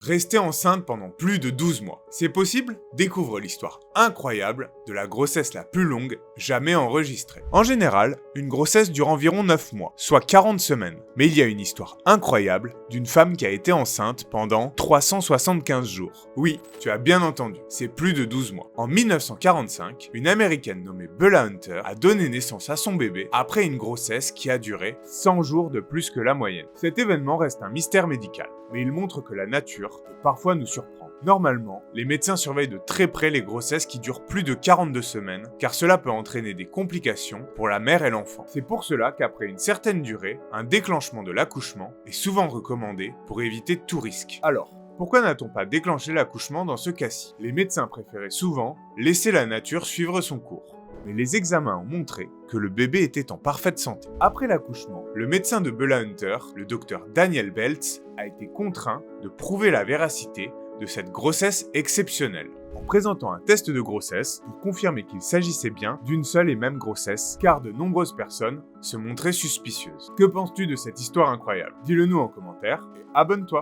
Rester enceinte pendant plus de 12 mois. C'est possible? Découvre l'histoire incroyable de la grossesse la plus longue jamais enregistrée. En général, une grossesse dure environ 9 mois, soit 40 semaines. Mais il y a une histoire incroyable d'une femme qui a été enceinte pendant 375 jours. Oui, tu as bien entendu, c'est plus de 12 mois. En 1945, une Américaine nommée Bella Hunter a donné naissance à son bébé après une grossesse qui a duré 100 jours de plus que la moyenne. Cet événement reste un mystère médical, mais il montre que la nature peut parfois nous surprendre. Normalement, les médecins surveillent de très près les grossesses qui durent plus de 42 semaines, car cela peut entraîner des complications pour la mère et l'enfant. C'est pour cela qu'après une certaine durée, un déclenchement de l'accouchement est souvent recommandé pour éviter tout risque. Alors, pourquoi n'a-t-on pas déclenché l'accouchement dans ce cas-ci? Les médecins préféraient souvent laisser la nature suivre son cours. Mais les examens ont montré que le bébé était en parfaite santé. Après l'accouchement, le médecin de Bella Hunter, le docteur Daniel Beltz, a été contraint de prouver la véracité de cette grossesse exceptionnelle, en présentant un test de grossesse pour confirmer qu'il s'agissait bien d'une seule et même grossesse, car de nombreuses personnes se montraient suspicieuses. Que penses-tu de cette histoire incroyable? Dis-le nous en commentaire et abonne-toi!